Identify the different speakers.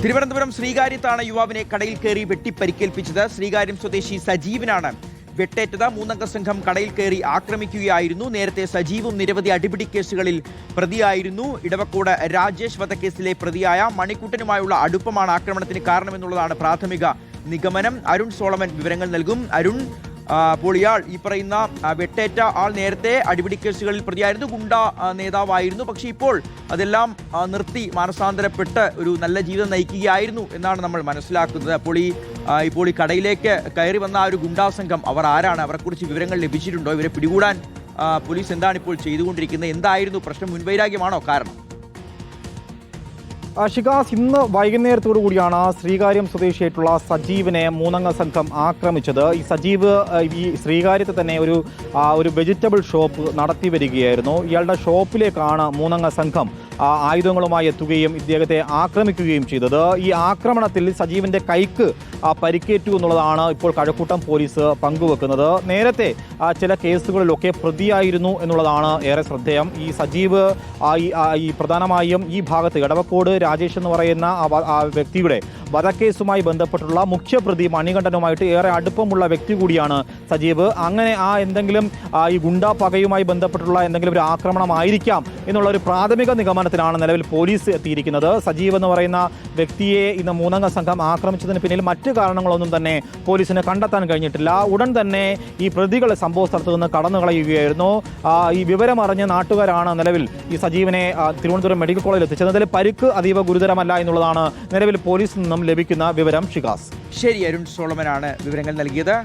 Speaker 1: തിരുവനന്തപുരം ശ്രീകാര്യത്താണ് യുവാവിനെ കടയിൽ കയറി വെട്ടിപ്പരിക്കേൽപ്പിച്ചത്. ശ്രീകാര്യം സ്വദേശി സജീവിനാണ് വെട്ടേറ്റത്. മൂന്നംഗ സംഘം കടയിൽ കയറി ആക്രമിക്കുകയായിരുന്നു. നേരത്തെ സജീവും നിരവധി അടിപിടി കേസുകളിൽ പ്രതിയായിരുന്നു. ഇടവക്കോട് രാജേഷ് വധക്കേസിലെ പ്രതിയായ മണിക്കുട്ടനുമായുള്ള അടുപ്പമാണ് ആക്രമണത്തിന് കാരണമെന്നുള്ളതാണ് പ്രാഥമിക നിഗമനം. അരുൺ സോളമൻ വിവരങ്ങൾ നൽകും. അരുൺ, അപ്പോൾ ഇയാൾ ഈ പറയുന്ന വെട്ടേറ്റ ആൾ നേരത്തെ അടിപിടി കേസുകളിൽ പ്രതിയായിരുന്നു, ഗുണ്ട നേതാവായിരുന്നു. പക്ഷേ ഇപ്പോൾ അതെല്ലാം നിർത്തി മാനസാന്തരപ്പെട്ട് ഒരു നല്ല ജീവിതം നയിക്കുകയായിരുന്നു എന്നാണ് നമ്മൾ മനസ്സിലാക്കുന്നത്. ഇപ്പോൾ ഈ കടയിലേക്ക് കയറി വന്ന ആ ഒരു ഗുണ്ടാ സംഘം അവർ ആരാണ്? അവരെക്കുറിച്ച് വിവരങ്ങൾ ലഭിച്ചിട്ടുണ്ടോ? ഇവരെ പിടികൂടാൻ പോലീസ് എന്താണ് ഇപ്പോൾ ചെയ്തുകൊണ്ടിരിക്കുന്നത്? എന്തായിരുന്നു പ്രശ്നം? മുൻവൈരാഗ്യമാണോ കാരണം?
Speaker 2: ഷിഗാസ്, ഇന്ന് വൈകുന്നേരത്തോടു കൂടിയാണ് ശ്രീകാര്യം സ്വദേശിയായിട്ടുള്ള സജീവിനെ മൂന്നംഗ സംഘം ആക്രമിച്ചത്. ഈ സജീവ് ഈ ശ്രീകാര്യത്ത് തന്നെ ഒരു വെജിറ്റബിൾ ഷോപ്പ് നടത്തി വരികയായിരുന്നു. ഇയാളുടെ ഷോപ്പിലേക്കാണ് മൂന്നംഗ സംഘം ആയുധങ്ങളുമായി എത്തുകയും ഇദ്ദേഹത്തെ ആക്രമിക്കുകയും ചെയ്തത്. ഈ ആക്രമണത്തിൽ സജീവിന്റെ കൈക്ക് പരിക്കേറ്റു എന്നുള്ളതാണ് ഇപ്പോൾ കഴക്കൂട്ടം പോലീസ് പങ്കുവെക്കുന്നത്. നേരത്തെ ചില കേസുകളിലൊക്കെ പ്രതിയായിരുന്നു എന്നുള്ളതാണ് ഏറെ ശ്രദ്ധേയം. ഈ സജീവ് ഈ പ്രധാനമായും ഈ ഭാഗത്ത് ഇടവക്കോട് രാജേഷ് എന്ന് പറയുന്ന ആ വ്യക്തിയുടെ വധക്കേസുമായി ബന്ധപ്പെട്ടുള്ള മുഖ്യപ്രതി മണികണ്ഠനുമായിട്ട് ഏറെ അടുപ്പമുള്ള വ്യക്തി കൂടിയാണ് സജീവ്. അങ്ങനെ എന്തെങ്കിലും ഈ ഗുണ്ടാ പകയുമായി ബന്ധപ്പെട്ടുള്ള എന്തെങ്കിലും ഒരു ആക്രമണമായിരിക്കാം എന്നുള്ള ഒരു പ്രാഥമിക നിഗമനത്തിലാണ് നിലവിൽ പോലീസ് എത്തിയിരിക്കുന്നത്. സജീവ് എന്ന് പറയുന്ന വ്യക്തിയെ ഇന്ന് മൂന്നംഗ സംഘം ആക്രമിച്ചതിന് പിന്നിൽ മറ്റ് കാരണങ്ങളൊന്നും തന്നെ പോലീസിന് കണ്ടെത്താൻ കഴിഞ്ഞിട്ടില്ല. ഉടൻ തന്നെ ഈ പ്രതികളെ സംഭവ സ്ഥലത്ത് നിന്ന് കടന്നു കളയുകയായിരുന്നു. ഈ വിവരമറിഞ്ഞ നാട്ടുകാരാണ് നിലവിൽ ഈ സജീവിനെ തിരുവനന്തപുരം മെഡിക്കൽ കോളേജിൽ എത്തിച്ചത്. അതിൽ പരിക്ക് അതീവ ഗുരുതരമല്ല എന്നുള്ളതാണ് നിലവിൽ പോലീസിൽ നിന്നും ലഭിക്കുന്ന വിവരം. ഷിഗാസ്,
Speaker 1: ശരി, അരുൺ സോളമനാണ് വിവരങ്ങൾ നൽകിയത്.